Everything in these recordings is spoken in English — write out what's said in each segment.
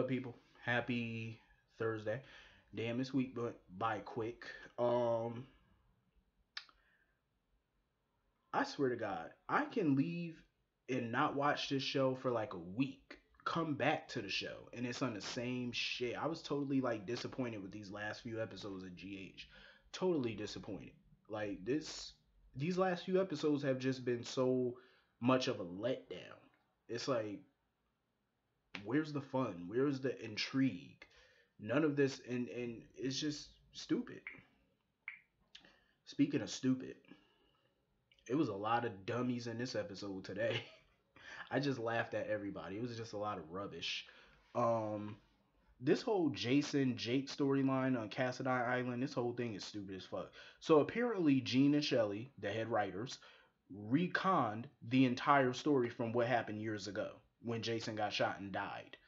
up, people? Happy Thursday. Damn, this week went by quick. I swear to God, I can leave and not watch this show for like a week. Come back to the show, and it's on the same shit. I was totally like disappointed with these last few episodes of GH. Totally disappointed. Like these last few episodes have just been so much of a letdown. It's like, where's the fun? Where's the intrigue? None of this, and it's just stupid. Speaking of stupid, it was a lot of dummies in this episode today. I just laughed at everybody. It was just a lot of rubbish. Um, this whole Jason Jake storyline on Cassadine Island, this whole thing is stupid as fuck. So apparently, Gene and Shelley, the head writers, reconned the entire story from what happened years ago when Jason got shot and died.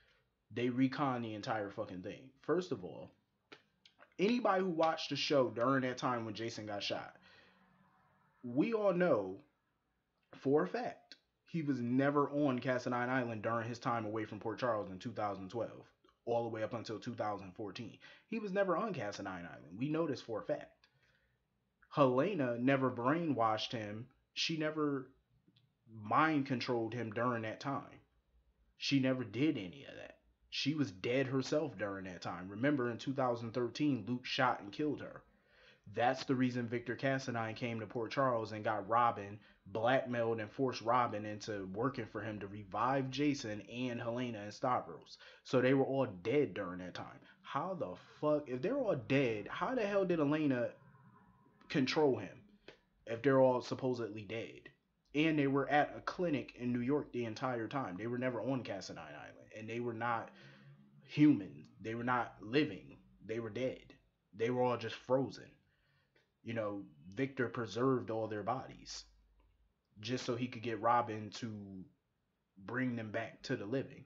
They reconned the entire fucking thing. First of all, anybody who watched the show during that time when Jason got shot, we all know for a fact he was never on Cassadine Island during his time away from Port Charles in 2012, all the way up until 2014. He was never on Cassadine Island. We know this for a fact. Helena never brainwashed him. She never mind controlled him during that time. She never did any of that. She was dead herself during that time. Remember, in 2013, Luke shot and killed her. That's the reason Victor Cassadine came to Port Charles and got Robin, blackmailed and forced Robin into working for him to revive Jason and Helena and Stavros. So they were all dead during that time. How the fuck, if they're all dead, how the hell did Helena control him if they're all supposedly dead? And they were at a clinic in New York the entire time. They were never on Cassadine Island. And they were not human. They were not living. They were dead. They were all just frozen. You know, Victor preserved all their bodies just so he could get Robin to bring them back to the living.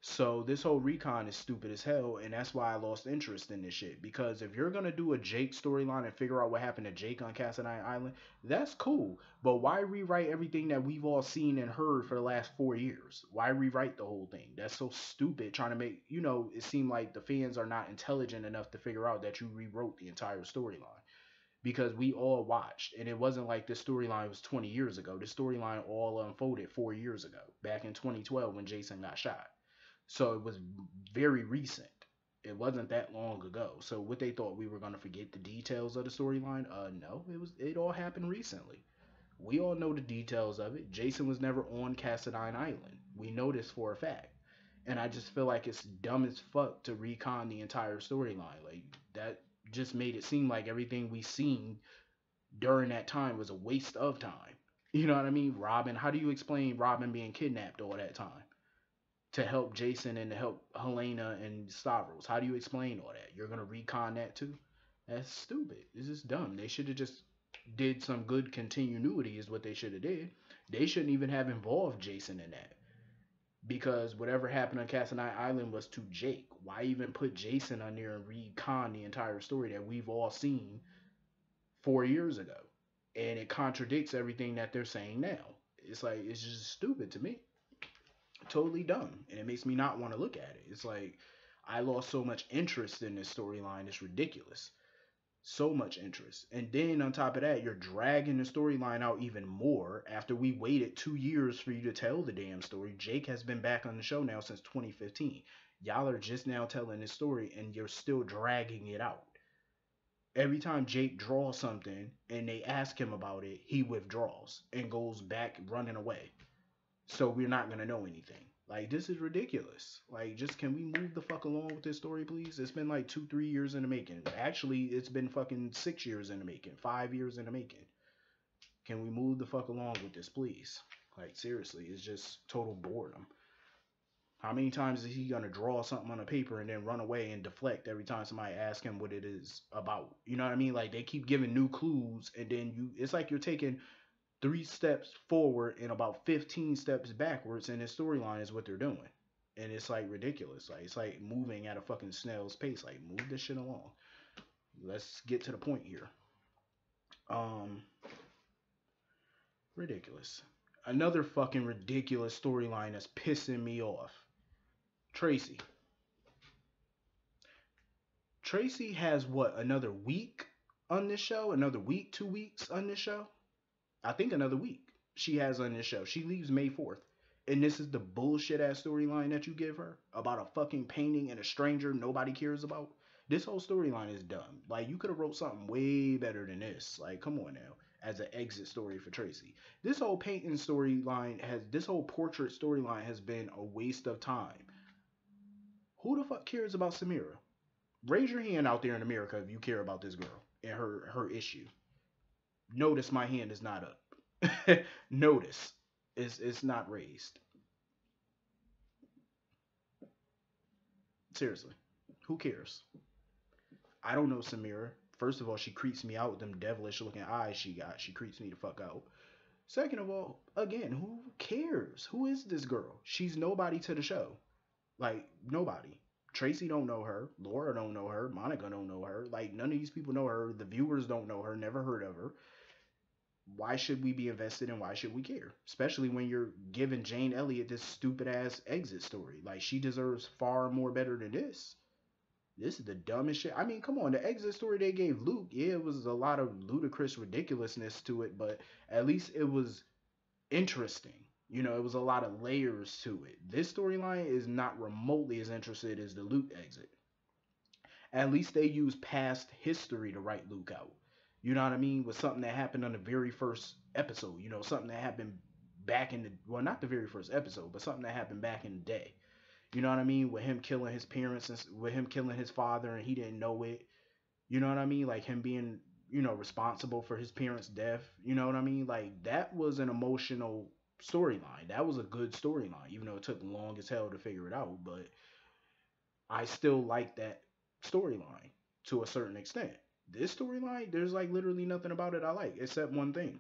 So this whole recon is stupid as hell, and that's why I lost interest in this shit. Because if you're gonna do a Jake storyline and figure out what happened to Jake on Cassadine Island, that's cool. But why rewrite everything that we've all seen and heard for the last 4 years? Why rewrite the whole thing? That's so stupid. Trying to make it seem like the fans are not intelligent enough to figure out that you rewrote the entire storyline, because we all watched, and it wasn't like this storyline was 20 years ago. This storyline all unfolded 4 years ago, back in 2012 when Jason got shot. So it was very recent. It wasn't that long ago. So what they thought we were gonna forget the details of the storyline? No, it all happened recently. We all know the details of it. Jason was never on Cassadine Island. We know this for a fact. And I just feel like it's dumb as fuck to recon the entire storyline. Like, that just made it seem like everything we seen during that time was a waste of time. You know what I mean? Robin, how do you explain Robin being kidnapped all that time to help Jason and to help Helena and Stavros? How do you explain all that? You're gonna recon that too? That's stupid. This is dumb. They should have just did some good continuity is what they should have did. They shouldn't even have involved Jason in that, because whatever happened on Cassadine Island was to Jake. Why even put Jason on there and recon the entire story that we've all seen 4 years ago? And it contradicts everything that they're saying now. It's like, it's just stupid to me. Totally dumb. And it makes me not want to look at it. It's like, I lost so much interest in this storyline. It's ridiculous. So much interest. And then on top of that, you're dragging the storyline out even more after we waited 2 years for you to tell the damn story. Jake has been back on the show now since 2015. Y'all are just now telling this story and you're still dragging it out. Every time Jake draws something and they ask him about it, he withdraws and goes back running away. So we're not gonna know anything. Like, this is ridiculous. Like, just, can we move the fuck along with this story, please? It's been like 2, 3 years in the making. Actually, it's been fucking 6 years in the making, 5 years in the making. Can we move the fuck along with this, please? Like, seriously, it's just total boredom. How many times is he gonna draw something on a paper and then run away and deflect every time somebody asks him what it is about? You know what I mean? Like, they keep giving new clues, and then it's like you're taking 3 steps forward and about 15 steps backwards in this storyline is what they're doing. And it's like ridiculous. Like, it's like moving at a fucking snail's pace. Like, move this shit along. Let's get to the point here. Um, Ridiculous. Another fucking ridiculous storyline that's pissing me off. Tracy. Tracy has what, another week on this show? Another week, 2 weeks on this show? I think another week she has on this show. She leaves May 4th. And this is the bullshit ass storyline that you give her about a fucking painting and a stranger nobody cares about. This whole storyline is dumb. Like, you could have wrote something way better than this. Like, come on now. As an exit story for Tracy. This whole painting storyline has, this whole portrait storyline has been a waste of time. Who the fuck cares about Samira? Raise your hand out there in America if you care about this girl and her issue. Notice my hand is not up. Notice it's not raised. Seriously, who cares? I don't know Samira. First of all, she creeps me out with them devilish looking eyes she got. She creeps me the fuck out. Second of all, again, who cares? Who is this girl? She's nobody to the show. Like, nobody. Tracy don't know her. Laura don't know her. Monica don't know her. Like, none of these people know her. The viewers don't know her. Never heard of her. Why should we be invested and why should we care? Especially when you're giving Jane Elliott this stupid ass exit story. Like, she deserves far more better than this. This is the dumbest shit. I mean, come on, the exit story they gave Luke, yeah, it was a lot of ludicrous ridiculousness to it, but at least it was interesting. You know, it was a lot of layers to it. This storyline is not remotely as interested as the Luke exit. At least they used past history to write Luke out. You know what I mean? With something that happened on the very first episode. You know, something that happened back in the, well, not the very first episode, but something that happened back in the day. You know what I mean? With him killing his parents and with him killing his father and he didn't know it. You know what I mean? Like him being, you know, responsible for his parents' death. You know what I mean? Like that was an emotional storyline. That was a good storyline, even though it took long as hell to figure it out. But I still like that storyline to a certain extent. This storyline, there's like literally nothing about it I like except one thing.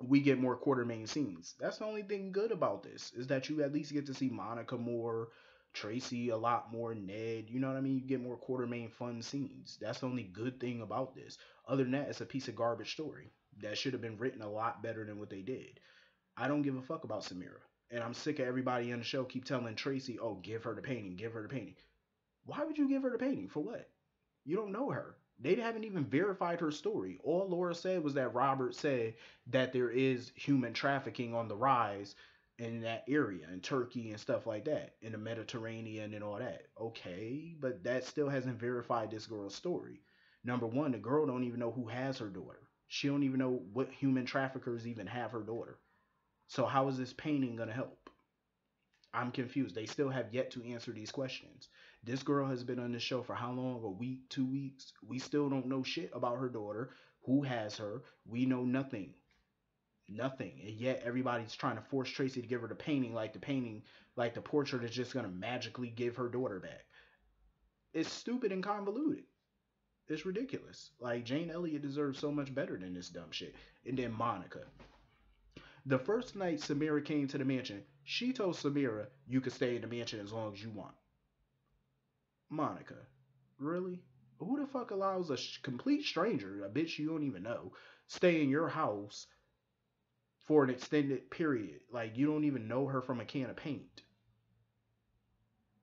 We get more Quartermain scenes. That's the only thing good about this is that you at least get to see Monica more, Tracy a lot more, Ned. You know what I mean? You get more Quartermain fun scenes. That's the only good thing about this. Other than that, it's a piece of garbage story that should have been written a lot better than what they did. I don't give a fuck about Samira. And I'm sick of everybody on the show keep telling Tracy, oh, give her the painting, give her the painting. Why would you give her the painting? For what? You don't know her. They haven't even verified her story. All Laura said was that Robert said that there is human trafficking on the rise in that area, in Turkey and stuff like that, in the Mediterranean and all that. Okay, but that still hasn't verified this girl's story. Number one, the girl don't even know who has her daughter. She don't even know what human traffickers even have her daughter. So how is this painting gonna help? I'm confused. They still have yet to answer these questions. This girl has been on the show for how long? A week, 2 weeks? We still don't know shit about her daughter. Who has her? We know nothing. Nothing. And yet everybody's trying to force Tracy to give her the painting, like the portrait is just gonna magically give her daughter back. It's stupid and convoluted. It's ridiculous. Like Jane Elliott deserves so much better than this dumb shit. And then Monica. The first night Samira came to the mansion, she told Samira, you could stay in the mansion as long as you want. Monica, really? Who the fuck allows a complete stranger, a bitch you don't even know, stay in your house for an extended period? Like, you don't even know her from a can of paint.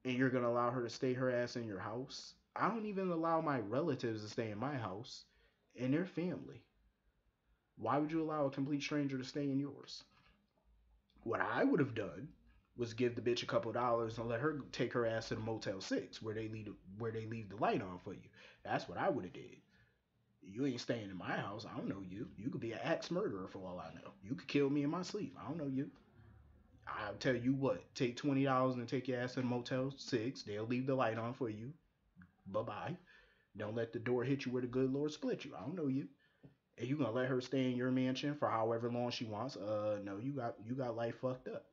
And you're gonna allow her to stay her ass in your house? I don't even allow my relatives to stay in my house and their family. Why would you allow a complete stranger to stay in yours? What I would have done was give the bitch a couple dollars and let her take her ass to the Motel 6 where they leave the light on for you. That's what I would have did. You ain't staying in my house. I don't know you. You could be an axe murderer for all I know. You could kill me in my sleep. I don't know you. I'll tell you what. Take $20 and take your ass to the Motel 6. They'll leave the light on for you. Bye bye. Don't let the door hit you where the good Lord split you. I don't know you. And you gonna let her stay in your mansion for however long she wants? No, you got life fucked up.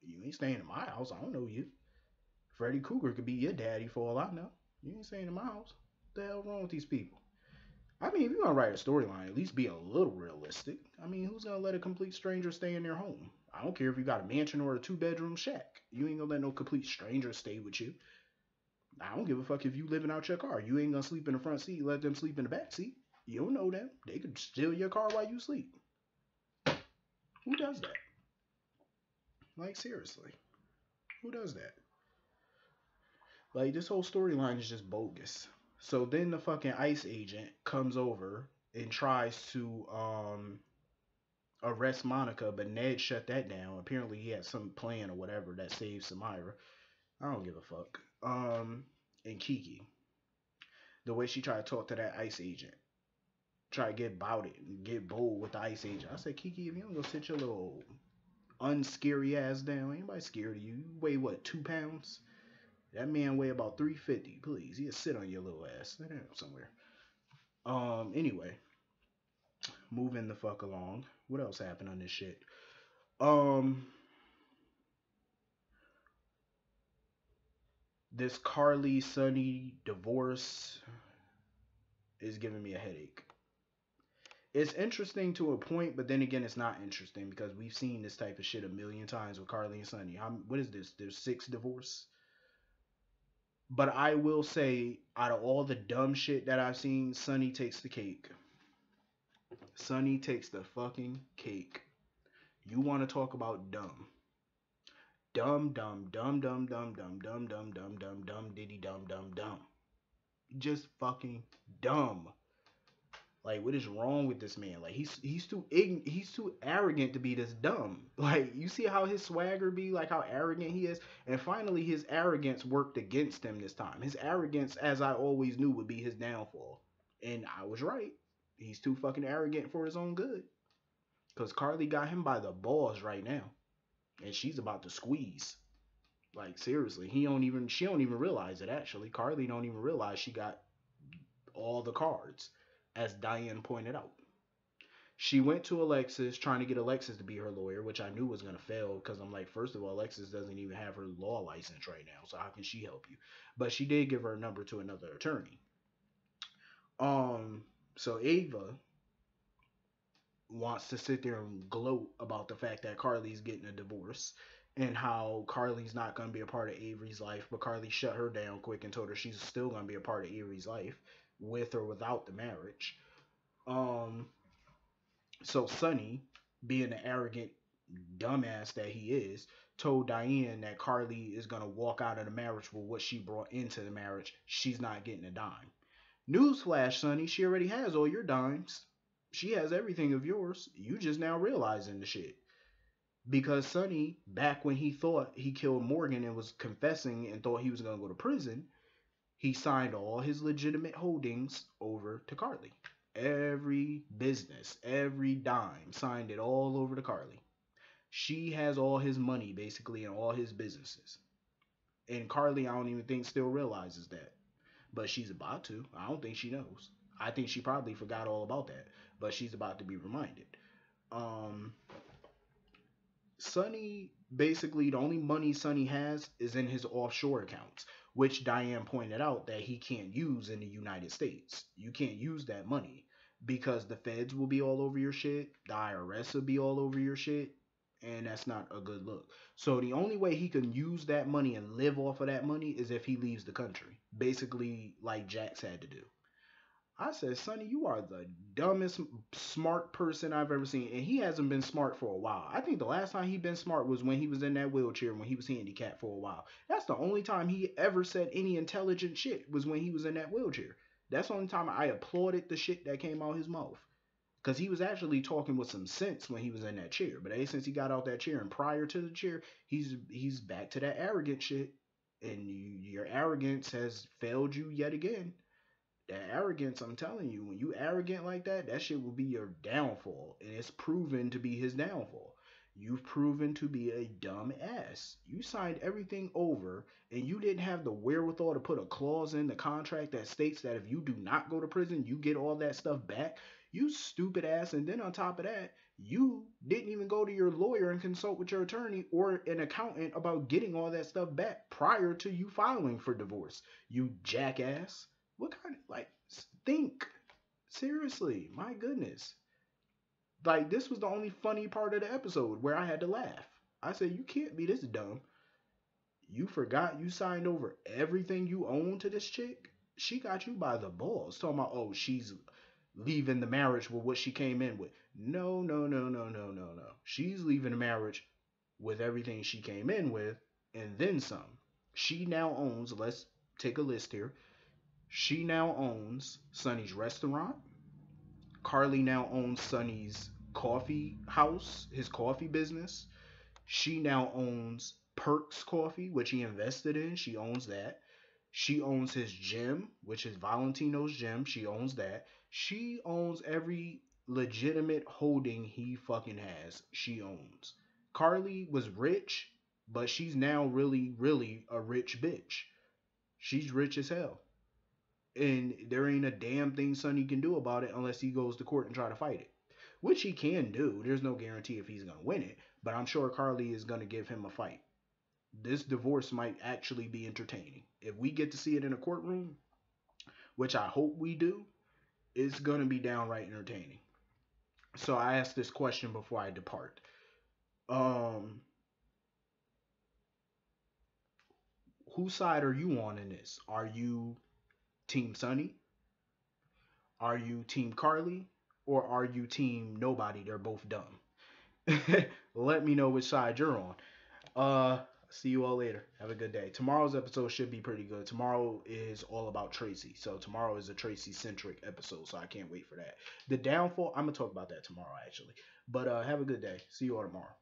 You ain't staying in my house. I don't know you. Freddy Krueger could be your daddy for all I know. You ain't staying in my house. What the hell wrong with these people? I mean, if you're gonna write a storyline, at least be a little realistic. I mean, who's gonna let a complete stranger stay in their home? I don't care if you got a mansion or a 2 bedroom shack. You ain't gonna let no complete stranger stay with you. I don't give a fuck if you living out your car. You ain't gonna sleep in the front seat. Let them sleep in the back seat. You don't know them. They could steal your car while you sleep. Who does that? Like seriously, who does that? Like this whole storyline is just bogus. So then the fucking ICE agent comes over and tries to arrest Monica, but Ned shut that down. Apparently he had some plan or whatever that saved Samira. I don't give a fuck. And Kiki, the way she tried to talk to that ICE agent, try to get about it and get bold with the ICE agent. I said, Kiki, if you don't go sit your little unscary ass down, ain't nobody scared of you. You weigh what, 2 pounds? That man weigh about 350. Please, he'll sit on your little ass. Sit down somewhere. Anyway, moving the fuck along. What else happened on this shit? Um, this Carly Sunny divorce is giving me a headache. It's interesting to a point, but then again, it's not interesting because we've seen this type of shit a million times with Carly and Sunny. What is this? There's 6 divorce. But I will say, out of all the dumb shit that I've seen, Sunny takes the cake. Sunny takes the fucking cake. You want to talk about dumb? Dumb, dumb, dumb, dumb, dumb, dumb, dumb, dumb, dumb, dumb, dumb, diddy, dumb, dumb, dumb. Just fucking dumb. Like, what is wrong with this man? Like, he's too arrogant to be this dumb. Like, you see how his swagger be, like how arrogant he is, and finally his arrogance worked against him this time. His arrogance, as I always knew, would be his downfall, and I was right. He's too fucking arrogant for his own good. Cause Carly got him by the balls right now, and she's about to squeeze. Like seriously, she don't even realize it. Actually, Carly don't even realize she got all the cards, as Diane pointed out. She went to Alexis trying to get Alexis to be her lawyer, which I knew was gonna fail because I'm like, first of all, Alexis doesn't even have her law license right now, so how can she help you? But she did give her a number to another attorney. Um, so Ava wants to sit there and gloat about the fact that Carly's getting a divorce and how Carly's not going to be a part of Avery's life, but Carly shut her down quick and told her she's still going to be a part of Avery's life with or without the marriage. Um, so Sonny, being the arrogant dumbass that he is, told Diane that Carly is going to walk out of the marriage with what she brought into the marriage. She's not getting a dime. Newsflash, Sonny, she already has all your dimes. She has everything of yours. You just now realizing the shit. Because Sonny, back when he thought he killed Morgan and was confessing and thought he was going to go to prison, he signed all his legitimate holdings over to Carly. Every business, every dime, signed it all over to Carly. She has all his money basically in all his businesses. And Carly, I don't even think still realizes that. But she's about to. I don't think she knows. I think she probably forgot all about that. But she's about to be reminded. Um, Sonny, basically, the only money Sonny has is in his offshore accounts, which Diane pointed out that he can't use in the United States. You can't use that money because the feds will be all over your shit, the IRS will be all over your shit, and that's not a good look. So the only way he can use that money and live off of that money is if he leaves the country, basically like Jax had to do. I said, Sonny, you are the dumbest smart person I've ever seen. And he hasn't been smart for a while. I think the last time he been smart was when he was in that wheelchair when he was handicapped for a while. That's the only time he ever said any intelligent shit was when he was in that wheelchair. That's the only time I applauded the shit that came out his mouth. Because he was actually talking with some sense when he was in that chair. But ever since he got out that chair and prior to the chair, he's back to that arrogant shit. And your arrogance has failed you yet again. That arrogance, I'm telling you, when you arrogant like that, that shit will be your downfall. And it's proven to be his downfall. You've proven to be a dumb ass. You signed everything over and you didn't have the wherewithal to put a clause in the contract that states that if you do not go to prison, you get all that stuff back. You stupid ass. And then on top of that, you didn't even go to your lawyer and consult with your attorney or an accountant about getting all that stuff back prior to you filing for divorce. You jackass. What kind of like think seriously? My goodness. Like this was the only funny part of the episode where I had to laugh. I said, "You can't be this dumb. You forgot you signed over everything you own to this chick. She got you by the balls. Talking about, oh, she's leaving the marriage with what she came in with. No, no, no, no, no, no, no. She's leaving the marriage with everything she came in with and then some. She now owns, let's take a list here, She now owns Sonny's restaurant. Carly now owns Sonny's coffee house, his coffee business. She now owns Perks Coffee, which he invested in. She owns that. She owns his gym, which is Valentino's gym. She owns that. She owns every legitimate holding he fucking has. She owns. Carly was rich, but she's now really, really a rich bitch. She's rich as hell. And there ain't a damn thing Sonny can do about it unless he goes to court and try to fight it. Which he can do. There's no guarantee if he's gonna win it, but I'm sure Carly is gonna give him a fight. This divorce might actually be entertaining. If we get to see it in a courtroom, which I hope we do, it's gonna be downright entertaining. So I asked this question before I depart. Um, whose side are you on in this? Are you Team Sonny? Are you Team Carly? Or are you Team Nobody? They're both dumb. Let me know which side you're on. See you all later. Have a good day. Tomorrow's episode should be pretty good. Tomorrow is all about Tracy. So tomorrow is a Tracy centric episode. So I can't wait for that. The downfall, I'm gonna talk about that tomorrow actually. But have a good day. See you all tomorrow.